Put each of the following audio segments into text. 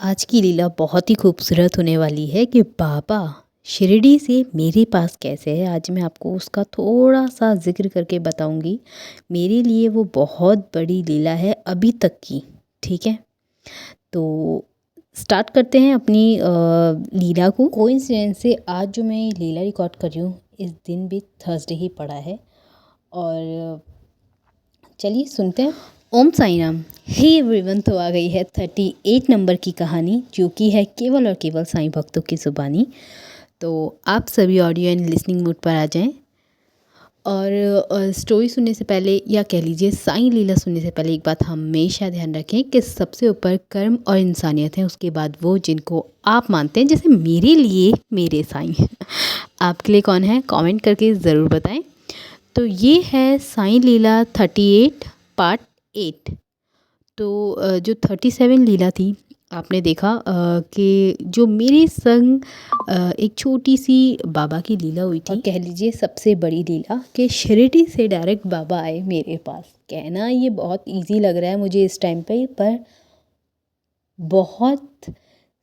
आज की लीला बहुत ही खूबसूरत होने वाली है कि बाबा शिरडी से मेरे पास कैसे है। आज मैं आपको उसका थोड़ा सा ज़िक्र करके बताऊंगी। मेरे लिए वो बहुत बड़ी लीला है अभी तक की। ठीक है, तो स्टार्ट करते हैं अपनी लीला को। कोइंसिडेंस से आज जो मैं ये लीला रिकॉर्ड कर रही हूँ, इस दिन भी थर्सडे ही पड़ा है। और चलिए सुनते हैं। ओम साई राम। हे एवरीवन, तो आ गई है 38 नंबर की कहानी, जो कि है केवल और केवल साईं भक्तों की ज़ुबानी। तो आप सभी ऑडियो एंड लिसनिंग मोड पर आ जाएं। और स्टोरी सुनने से पहले, या कह लीजिए साईं लीला सुनने से पहले, एक बात हमेशा ध्यान रखें कि सबसे ऊपर कर्म और इंसानियत है, उसके बाद वो जिनको आप मानते हैं। जैसे मेरे लिए मेरे साईं आपके लिए कौन है, कमेंट करके ज़रूर बताएं। तो ये है साईं लीला 38 पार्ट 8। तो जो 37 लीला थी, आपने देखा कि जो मेरे संग एक छोटी सी बाबा की लीला हुई थी, और कह लीजिए सबसे बड़ी लीला कि शिरडी से डायरेक्ट बाबा आए मेरे पास। कहना ये बहुत इजी लग रहा है मुझे इस टाइम पे, पर बहुत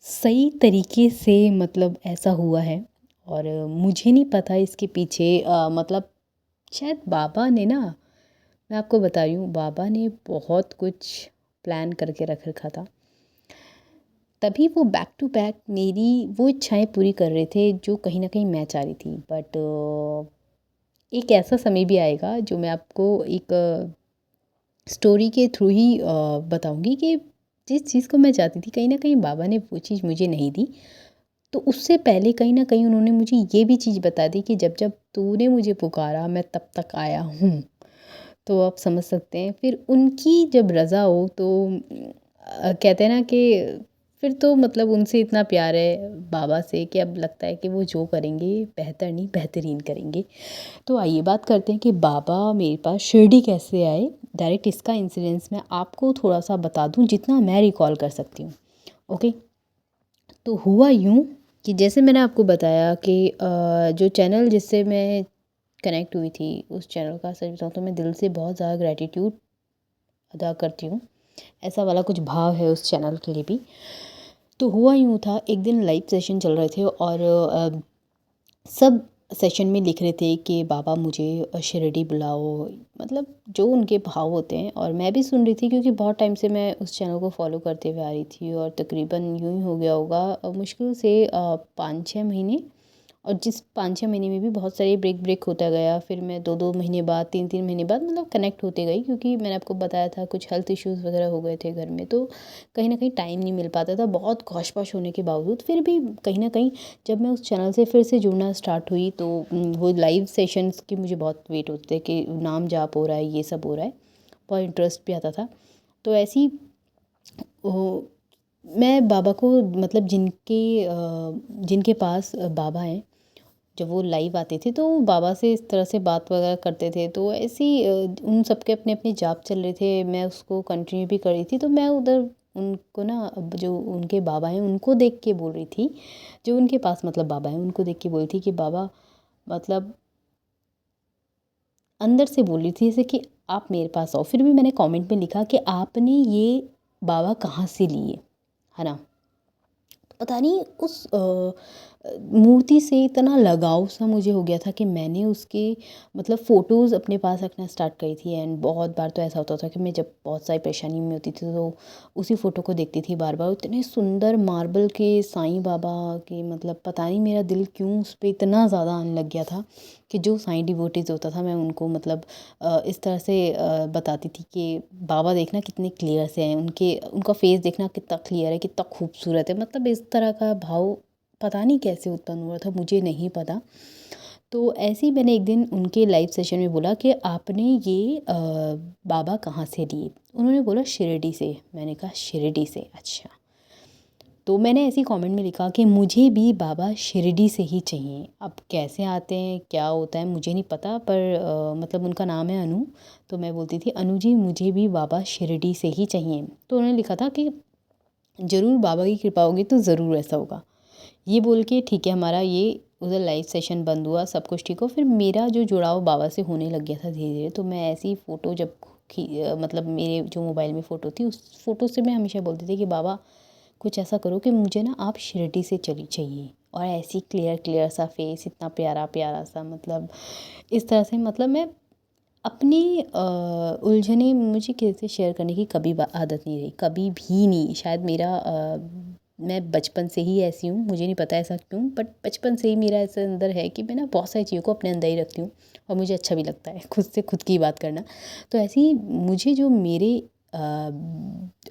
सही तरीके से मतलब ऐसा हुआ है। और मुझे नहीं पता इसके पीछे मतलब शायद बाबा ने ना, मैं आपको बता रही हूँ, बाबा ने बहुत कुछ प्लान करके रख रखा था। तभी वो बैक टू बैक मेरी वो इच्छाएं पूरी कर रहे थे जो कहीं ना कहीं मैं चाह रही थी। बट एक ऐसा समय भी आएगा जो मैं आपको एक स्टोरी के थ्रू ही बताऊंगी कि जिस चीज़ को मैं चाहती थी, कहीं ना कहीं बाबा ने वो चीज़ मुझे नहीं दी। तो उससे पहले कहीं ना कहीं उन्होंने मुझे ये भी चीज़ बता दी कि जब जब तूने मुझे पुकारा मैं तब तक आया हूँ। तो आप समझ सकते हैं, फिर उनकी जब रज़ा हो तो कहते हैं ना कि फिर तो मतलब उनसे इतना प्यार है बाबा से कि अब लगता है कि वो जो करेंगे बेहतर नहीं बेहतरीन करेंगे। तो आइए बात करते हैं कि बाबा मेरे पास शिरडी कैसे आए। डायरेक्ट इसका इंसिडेंस मैं आपको थोड़ा सा बता दूं जितना मैं रिकॉल कर सकती हूँ। ओके, तो हुआ यूँ कि जैसे मैंने आपको बताया कि जो चैनल जिससे मैं कनेक्ट हुई थी, उस चैनल का सच बताऊँ तो मैं दिल से बहुत ज़्यादा ग्रैटिट्यूड अदा करती हूँ। ऐसा वाला कुछ भाव है उस चैनल के लिए भी। तो हुआ यूँ था, एक दिन लाइव सेशन चल रहे थे और सब सेशन में लिख रहे थे कि बाबा मुझे शिरडी बुलाओ, मतलब जो उनके भाव होते हैं। और मैं भी सुन रही थी क्योंकि बहुत टाइम से मैं उस चैनल को फॉलो करते हुए आ रही थी, और तकरीबन यूँ ही हो गया होगा मुश्किल से 5-6 महीने। और जिस 5-6 महीने में भी बहुत सारे ब्रेक ब्रेक होता गया। फिर मैं 2-2 महीने बाद, 3-3 महीने बाद मतलब कनेक्ट होते गई, क्योंकि मैंने आपको बताया था कुछ हेल्थ इश्यूज़ वगैरह हो गए थे घर में, तो कहीं ना कहीं टाइम नहीं मिल पाता था। बहुत कॉश पॉश होने के बावजूद फिर भी कहीं ना कहीं जब मैं उस चैनल से फिर से जुड़ना स्टार्ट हुई, तो वो लाइव सेशंस की मुझे बहुत वेट होते थे कि नाम जाप हो रहा है, ये सब हो रहा है, बहुत इंटरेस्ट भी आता था। तो ऐसी मैं बाबा को मतलब जिनके पास बाबा हैं, जब वो लाइव आते थे तो बाबा से इस तरह से बात वगैरह करते थे। तो ऐसी उन सबके अपने अपने जाप चल रहे थे, मैं उसको कंटिन्यू भी कर रही थी। तो मैं उधर उनको ना, अब जो उनके बाबा हैं उनको देख के बोल रही थी, जो उनके पास मतलब बाबा हैं उनको देख के बोल रही थी कि बाबा, मतलब अंदर से बोल रही थी जैसे कि आप मेरे पास आओ। फिर भी मैंने कमेंट में लिखा कि आपने ये बाबा कहाँ से लिए, है ना। पता नहीं उस मूर्ति से इतना लगाव सा मुझे हो गया था कि मैंने उसके मतलब फ़ोटोज़ अपने पास रखना स्टार्ट करी थी। एंड बहुत बार तो ऐसा होता था कि मैं जब बहुत सारी परेशानी में होती थी तो उसी फ़ोटो को देखती थी बार बार। इतने सुंदर मार्बल के साईं बाबा के, मतलब पता नहीं मेरा दिल क्यों उस पर इतना ज़्यादा आने लग गया था कि जो साईं डिवोटीज़ होता था मैं उनको मतलब इस तरह से बताती थी कि बाबा देखना कितने क्लियर से हैं, उनका फेस देखना कितना क्लियर है, कितना खूबसूरत है। मतलब इस तरह का भाव पता नहीं कैसे उत्पन्न हुआ था, मुझे नहीं पता। तो ऐसे ही मैंने एक दिन उनके लाइव सेशन में बोला कि आपने ये बाबा कहाँ से लिए। उन्होंने बोला शिरडी से। मैंने कहा शिरडी से, अच्छा। तो मैंने ऐसी कमेंट में लिखा कि मुझे भी बाबा शिरडी से ही चाहिए। अब कैसे आते हैं क्या होता है मुझे नहीं पता, पर मतलब उनका नाम है अनु। तो मैं बोलती थी अनु जी मुझे भी बाबा शिरडी से ही चाहिए। तो उन्होंने लिखा था कि ज़रूर बाबा की कृपा होगी तो ज़रूर ऐसा होगा। ये बोल के ठीक है, हमारा ये उधर लाइव सेशन बंद हुआ, सब कुछ ठीक हो। फिर मेरा जो जुड़ाव बाबा से होने लग गया था धीरे धीरे। तो मैं ऐसी फ़ोटो जब मतलब मेरे जो मोबाइल में फ़ोटो थी, उस फ़ोटो से मैं हमेशा बोलती थी कि बाबा कुछ ऐसा करो कि मुझे ना आप शिरडी से चली चाहिए। और ऐसी क्लियर क्लियर सा फेस, इतना प्यारा प्यारा सा, मतलब इस तरह से, मतलब मैं अपनी उलझनें मुझे किसी से शेयर करने की कभी आदत नहीं रही, कभी भी नहीं। शायद मेरा मैं बचपन से ही ऐसी हूँ, मुझे नहीं पता ऐसा क्यों, बट बचपन से ही मेरा ऐसे अंदर है कि मैं ना बहुत सारी चीज़ों को अपने अंदर ही रखती हूँ और मुझे अच्छा भी लगता है खुद से खुद की बात करना। तो ऐसे ही मुझे जो मेरे अ,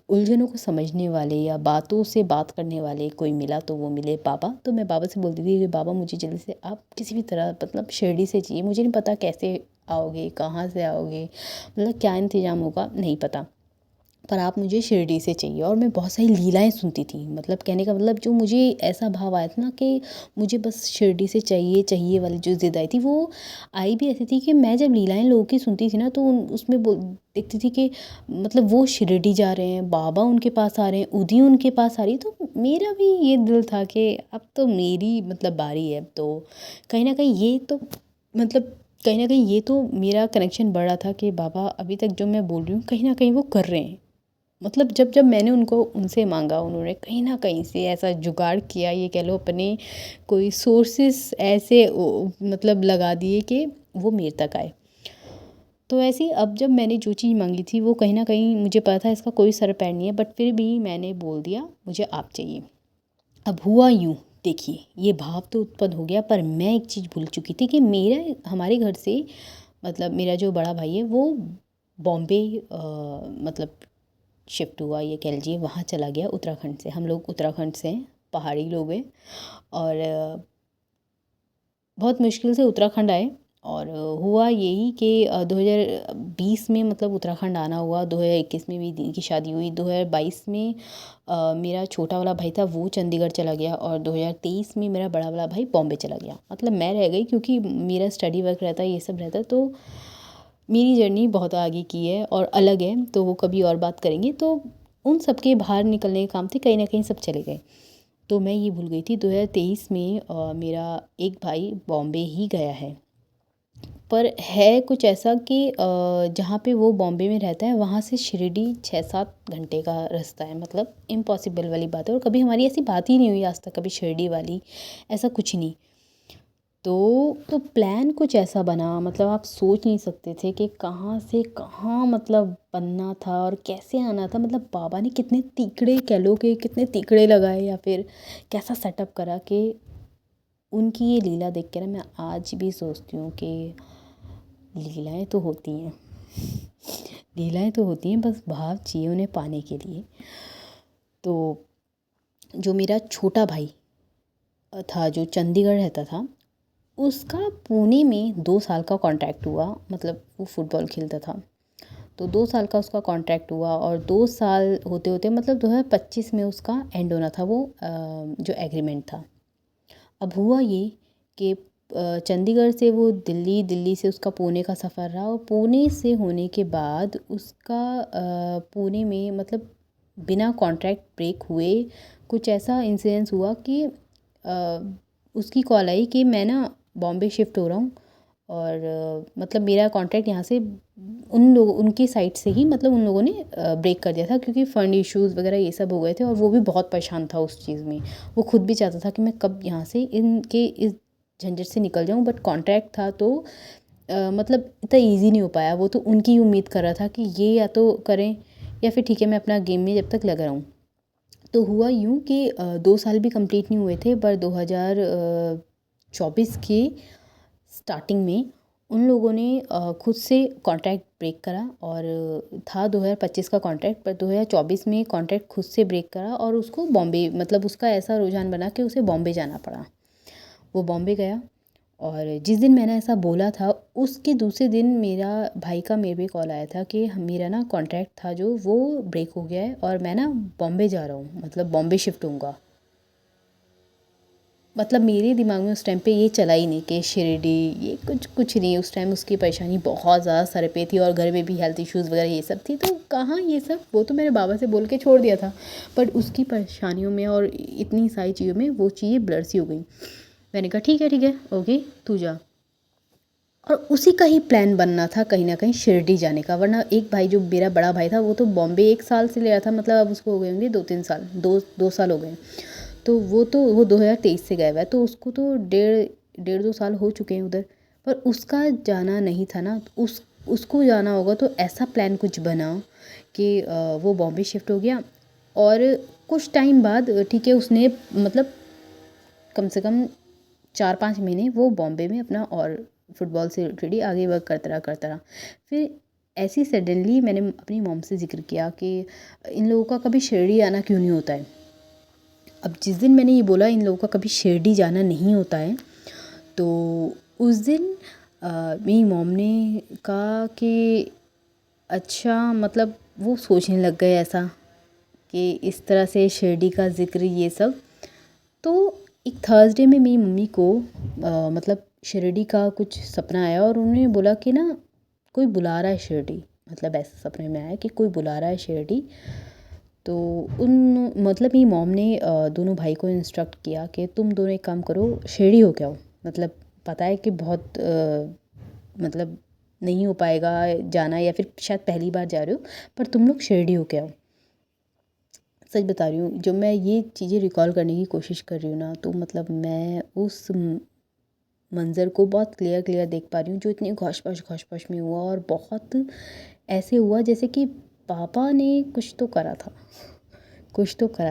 उलझनों को समझने वाले या बातों से बात करने वाले कोई मिला तो वो मिले बाबा। तो मैं बाबा से बोलती थी कि बाबा मुझे जल्दी से आप किसी भी तरह मतलब शिरडी से चाहिए, मुझे नहीं पता कैसे आओगे, कहाँ से आओगे, मतलब क्या इंतज़ाम होगा नहीं पता, पर आप मुझे शिरडी से चाहिए। और मैं बहुत सारी लीलाएँ सुनती थी, मतलब कहने का मतलब जो मुझे ऐसा भाव आया था ना कि मुझे बस शिरडी से चाहिए चाहिए वाली जो ज़िद आई थी, वो आई भी ऐसी थी कि मैं जब लीलाएँ लोगों की सुनती थी ना तो उसमें देखती थी कि मतलब वो शिरडी जा रहे हैं, बाबा उनके पास आ रहे हैं, उदी उनके पास आ रही है, तो मेरा भी ये दिल था कि अब तो मेरी मतलब बारी है। तो कहीं ना कहीं ये तो मतलब कहीं ना कहीं ये तो मेरा कनेक्शन बढ़ रहा था कि बाबा अभी तक जो मैं बोल रही हूँ कहीं ना कहीं वो कर रहे हैं। मतलब जब जब मैंने उनसे मांगा, उन्होंने कहीं ना कहीं से ऐसा जुगाड़ किया, ये कह लो अपने कोई सोर्सेस ऐसे मतलब लगा दिए कि वो मेरे तक आए। तो ऐसे ही अब जब मैंने जो चीज़ मांगी थी वो कहीं ना कहीं मुझे पता था इसका कोई सर पैर नहीं है, बट फिर भी मैंने बोल दिया मुझे आप चाहिए। अब हुआ यूँ, देखिए ये भाव तो उत्पन्न हो गया, पर मैं एक चीज़ भूल चुकी थी कि मेरा हमारे घर से मतलब मेरा जो बड़ा भाई है वो बॉम्बे मतलब शिफ्ट हुआ, ये कह लीजिए वहाँ चला गया उत्तराखंड से। हम लोग उत्तराखंड से हैं, पहाड़ी लोग हैं, और बहुत मुश्किल से उत्तराखंड आए। और हुआ यही कि 2020 में मतलब उत्तराखंड आना हुआ, 2021 में भी दी की शादी हुई, 2022 में मेरा छोटा वाला भाई था वो चंडीगढ़ चला गया, और 2023 में मेरा बड़ा वाला भाई बॉम्बे चला गया। मतलब मैं रह गई क्योंकि मेरा स्टडी वर्क रहता है, ये सब रहता है, तो मेरी जर्नी बहुत आगे की है और अलग है, तो वो कभी और बात करेंगे। तो उन सब के बाहर निकलने के काम थे, कहीं ना कहीं सब चले गए। तो मैं ये भूल गई थी 2023 में मेरा एक भाई बॉम्बे ही गया है। पर है कुछ ऐसा कि जहाँ पे वो बॉम्बे में रहता है वहाँ से शिरडी 6-7 घंटे का रास्ता है, मतलब इम्पॉसिबल वाली बात है। और कभी हमारी ऐसी बात ही नहीं हुई आज तक, कभी शिरडी वाली ऐसा कुछ नहीं। तो प्लान कुछ ऐसा बना, मतलब आप सोच नहीं सकते थे कि कहाँ से कहाँ मतलब बनना था और कैसे आना था। मतलब बाबा ने कितने तीकड़े, कह लो कि कितने तीकड़े लगाए या फिर कैसा सेटअप करा कि उनकी ये लीला देख के ना मैं आज भी सोचती हूँ कि लीलाएं तो होती हैं, लीलाएं तो होती हैं, बस भाव चाहिए उन्हें पाने के लिए। तो जो मेरा छोटा भाई था जो चंडीगढ़ रहता था, उसका पुणे में 2 साल का कॉन्ट्रैक्ट हुआ। मतलब वो फुटबॉल खेलता था, तो 2 साल का उसका कॉन्ट्रैक्ट हुआ, और 2 साल होते होते मतलब 2025 में उसका एंड होना था वो जो एग्रीमेंट था। अब हुआ ये कि चंडीगढ़ से वो दिल्ली, दिल्ली से उसका पुणे का सफ़र रहा, और पुणे से होने के बाद उसका पुणे में मतलब बिना कॉन्ट्रैक्ट ब्रेक हुए कुछ ऐसा इंसिडेंस हुआ कि उसकी कॉल आई कि मैं ना बॉम्बे शिफ्ट हो रहा हूँ, और मतलब मेरा कॉन्ट्रैक्ट यहाँ से उन लोगों उनकी साइड से ही मतलब उन लोगों ने ब्रेक कर दिया था, क्योंकि फ़ंड इश्यूज़ वगैरह ये सब हो गए थे, और वो भी बहुत परेशान था उस चीज़ में। वो खुद भी चाहता था कि मैं कब यहाँ से इनके इस झंझट से निकल जाऊँ, बट कॉन्ट्रैक्ट था तो मतलब इतना ईज़ी नहीं हो पाया। वो तो उनकी ही उम्मीद कर रहा था कि ये या तो करें या फिर ठीक है मैं अपना गेम में जब तक लगा रहूँ। तो हुआ यूँ कि 2 साल भी कंप्लीट नहीं हुए थे, पर 2024 के स्टार्टिंग में उन लोगों ने खुद से कॉन्ट्रैक्ट ब्रेक करा, और था 2025 का कॉन्ट्रैक्ट, पर 2024 में कॉन्ट्रैक्ट खुद से ब्रेक करा, और उसको बॉम्बे मतलब उसका ऐसा रुझान बना कि उसे बॉम्बे जाना पड़ा। वो बॉम्बे गया, और जिस दिन मैंने ऐसा बोला था उसके दूसरे दिन मेरा भाई का मेरे पे कॉल आया था कि मेरा ना कॉन्ट्रैक्ट था जो वो ब्रेक हो गया है, और मैं ना बॉम्बे जा रहा हूँ, मतलब बॉम्बे शिफ्ट होऊंगा। मतलब मेरे दिमाग में उस टाइम पे ये चला ही नहीं कि शिरडी, ये कुछ कुछ नहीं। उस टाइम उसकी परेशानी बहुत ज़्यादा सर पे थी, और घर में भी हेल्थ इश्यूज़ वगैरह ये सब थी, तो कहाँ ये सब, वो तो मेरे बाबा से बोल के छोड़ दिया था। पर उसकी परेशानियों में और इतनी सारी चीज़ों में वो चीज़ें ब्लर सी हो गई। मैंने कहा ठीक है ओके तू जा। और उसी का ही प्लान बनना था कहीं न कहीं शिरडी जाने का। वरना एक भाई जो मेरा बड़ा भाई था वो तो बॉम्बे 1 साल से ले रहा था, मतलब अब उसको हो गए होंगे 2-3 साल, 2 साल हो गए। तो वो 2023 से गया हुआ है, तो उसको तो डेढ़ 2 साल हो चुके हैं उधर। पर उसका जाना नहीं था ना, उसको जाना होगा तो ऐसा प्लान कुछ बना कि वो बॉम्बे शिफ्ट हो गया। और कुछ टाइम बाद ठीक है उसने मतलब कम से कम 4-5 महीने वो बॉम्बे में अपना और फुटबॉल से रिलेटेड आगे वर्क करता रहा। फिर ऐसे ही सडनली मैंने अपनी मॉम से ज़िक्र किया कि इन लोगों का कभी शिरडी आना क्यों नहीं होता है। अब जिस दिन मैंने ये बोला इन लोगों का कभी शिरडी जाना नहीं होता है, तो उस दिन मेरी मॉम ने कहा कि अच्छा, मतलब वो सोचने लग गए ऐसा कि इस तरह से शिरडी का ज़िक्र ये सब। तो एक थर्सडे में मेरी मम्मी को मतलब शिरडी का कुछ सपना आया और उन्होंने बोला कि ना कोई बुला रहा है शिरडी, मतलब ऐसा सपने में आया कि कोई बुला रहा है शिरडी। तो उन मतलब मेरी मॉम ने दोनों भाई को इंस्ट्रक्ट किया कि तुम दोनों एक काम करो, शिरडी हो के आओ। मतलब पता है कि बहुत मतलब नहीं हो पाएगा जाना, या फिर शायद पहली बार जा रहे हो, पर तुम लोग शिरडी हो के आओ। सच बता रही हूँ, जब मैं ये चीज़ें रिकॉल करने की कोशिश कर रही हूँ ना, तो मतलब मैं उस मंज़र को बहुत क्लियर देख पा रही हूँ जो इतनी घोष-पोश में हुआ। और बहुत ऐसे हुआ जैसे कि पापा ने कुछ तो करा था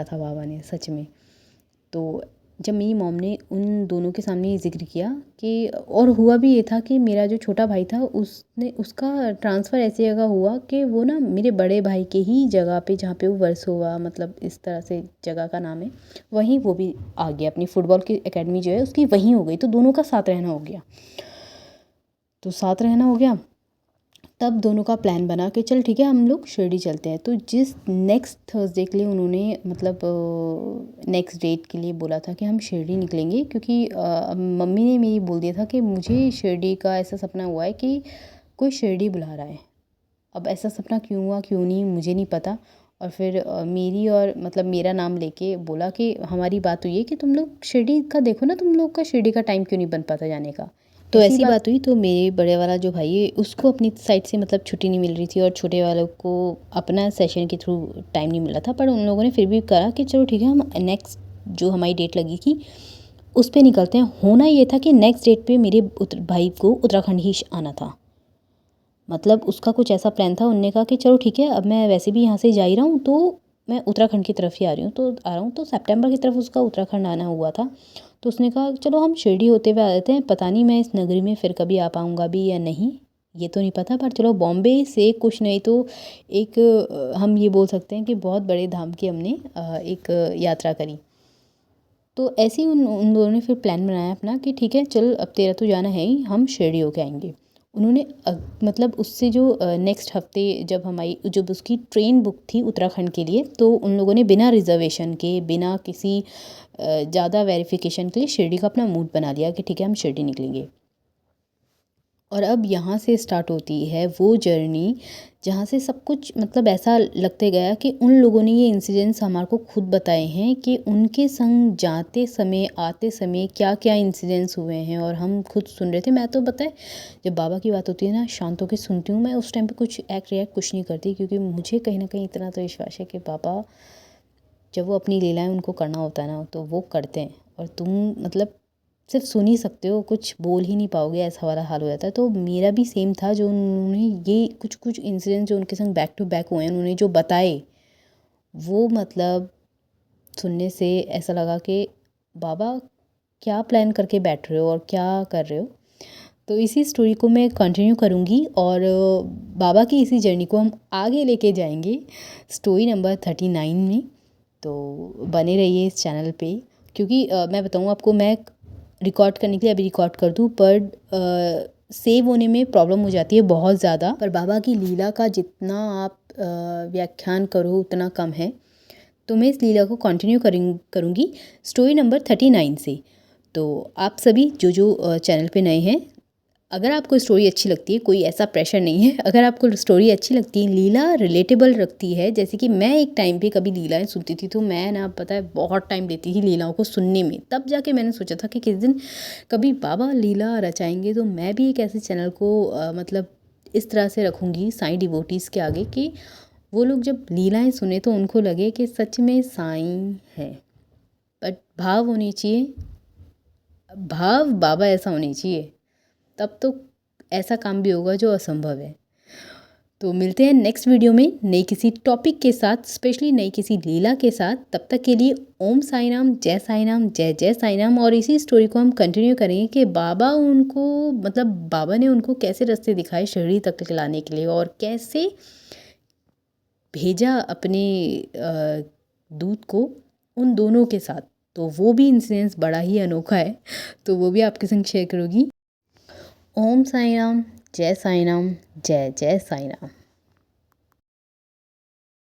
पापा ने सच में। तो जब मेरी मॉम ने उन दोनों के सामने ये ज़िक्र किया कि, और हुआ भी ये था कि मेरा जो छोटा भाई था उसका ट्रांसफ़र ऐसी जगह हुआ कि वो ना मेरे बड़े भाई के ही जगह पे, जहाँ पे वो वर्सोवा मतलब इस तरह से जगह का नाम है, वहीं वो भी आ गया। अपनी फ़ुटबॉल की एकेडमी जो है उसकी वहीं हो गई, तो दोनों का साथ रहना हो गया। तब दोनों का प्लान बना कि चल ठीक है हम लोग शिरडी चलते हैं। तो जिस नेक्स्ट थर्सडे के लिए उन्होंने मतलब नेक्स्ट डेट के लिए बोला था कि हम शिरडी निकलेंगे, क्योंकि मम्मी ने मेरी बोल दिया था कि मुझे शिरडी का ऐसा सपना हुआ है कि कोई शिरडी बुला रहा है। अब ऐसा सपना क्यों हुआ क्यों नहीं मुझे नहीं पता। और फिर मेरी और मतलब मेरा नाम लेके बोला कि हमारी बात हुई है कि तुम लोग शिरडी का देखो ना, तुम लोग का शिरडी का टाइम क्यों नहीं बन पाता जाने का। तो ऐसी बात हुई, तो मेरे बड़े वाला जो भाई है उसको अपनी साइड से मतलब छुट्टी नहीं मिल रही थी और छोटे वालों को अपना सेशन के थ्रू टाइम नहीं मिल रहा था। पर उन लोगों ने फिर भी कहा कि चलो ठीक है हम नेक्स्ट जो हमारी डेट लगी थी उस पे निकलते हैं। होना ये था कि नेक्स्ट डेट पे मेरे भाई को उत्तराखंड ही आना था। मतलब उसका कुछ ऐसा प्लान था, उन्होंने कहा कि चलो ठीक है अब मैं वैसे भी यहाँ से जा ही रहा हूँ तो मैं उत्तराखंड की तरफ ही आ रहा हूँ। तो सितंबर की तरफ उसका उत्तराखंड आना हुआ था। तो उसने कहा चलो हम शिरडी होते हुए आ जाते हैं, पता नहीं मैं इस नगरी में फिर कभी आ पाऊँगा भी या नहीं, ये तो नहीं पता, पर चलो बॉम्बे से कुछ नहीं तो एक हम ये बोल सकते हैं कि बहुत बड़े धाम की हमने एक यात्रा करी। तो ऐसे ही उन दोनों ने फिर प्लान बनाया अपना कि ठीक है चल अब तेरा तो जाना है ही, हम शिरडी होके आएंगे। उन्होंने मतलब उससे जो नेक्स्ट हफ्ते जब उसकी ट्रेन बुक थी उत्तराखंड के लिए, तो उन लोगों ने बिना रिजर्वेशन के, बिना किसी ज़्यादा वेरिफिकेशन के लिए शिरडी का अपना मूड बना लिया कि ठीक है हम शिरडी निकलेंगे। और अब यहाँ से स्टार्ट होती है वो जर्नी जहाँ से सब कुछ मतलब ऐसा लगते गया कि उन लोगों ने ये इंसिडेंट्स हमारे को खुद बताए हैं कि उनके संग जाते समय आते समय क्या क्या इंसिडेंट्स हुए हैं, और हम खुद सुन रहे थे। मैं तो बताए जब बाबा की बात होती है ना शांत होकर सुनती हूँ, मैं उस टाइम पे कुछ रिएक्ट कुछ नहीं करती, क्योंकि मुझे कहीं ना कहीं इतना तो विश्वास है कि बाबा जब वो अपनी लीलाएं उनको करना होता है ना तो वो करते हैं, और तुम मतलब सिर्फ सुन ही सकते हो, कुछ बोल ही नहीं पाओगे, ऐसा वाला हाल हो जाता है। तो मेरा भी सेम था, जो उन्होंने ये कुछ इंसिडेंट जो उनके संग बैक टू बैक हुए हैं उन्होंने जो बताए, वो मतलब सुनने से ऐसा लगा कि बाबा क्या प्लान करके बैठ रहे हो और क्या कर रहे हो। तो इसी स्टोरी को मैं कंटिन्यू करूँगी और बाबा की इसी जर्नी को हम आगे लेके जाएंगे स्टोरी नंबर 39 में। तो बने रहिए इस चैनल पे, क्योंकि मैं बताऊँ आपको, मैं रिकॉर्ड करने के लिए अभी रिकॉर्ड कर दूँ पर सेव होने में प्रॉब्लम हो जाती है बहुत ज़्यादा। पर बाबा की लीला का जितना आप व्याख्यान करो उतना कम है। तो मैं इस लीला को कंटिन्यू करूँगी स्टोरी नंबर 39 से। तो आप सभी जो चैनल पे नए हैं अगर आपको स्टोरी अच्छी लगती है, कोई ऐसा प्रेशर नहीं है, अगर आपको स्टोरी अच्छी लगती है, लीला रिलेटेबल रखती है, जैसे कि मैं एक टाइम पे कभी लीलाएँ सुनती थी, तो मैं ना पता है बहुत टाइम लेती थी लीलाओं को सुनने में। तब जाके मैंने सोचा था कि किस दिन कभी बाबा लीला रचाएँगे तो मैं भी एक ऐसे चैनल को मतलब इस तरह से रखूँगी साईं डिवोटीज़ के आगे कि वो लोग जब लीलाएँ सुने तो उनको लगे कि सच में साईं है। बट भाव होने चाहिए, भाव बाबा ऐसा होने चाहिए, तब तो ऐसा काम भी होगा जो असंभव है। तो मिलते हैं नेक्स्ट वीडियो में नई किसी टॉपिक के साथ, स्पेशली नई किसी लीला के साथ। तब तक के लिए ओम साई राम, जय साई राम, जय जय साई राम। और इसी स्टोरी को हम कंटिन्यू करेंगे कि बाबा उनको मतलब बाबा ने उनको कैसे रास्ते दिखाए शिरडी तक लाने के लिए और कैसे भेजा अपने दूत को उन दोनों के साथ। तो वो भी इंसिडेंस बड़ा ही अनोखा है, तो वो भी आपके संग शेयर करूँगी। ओम साई राम, जय साई राम, जय जय साई राम।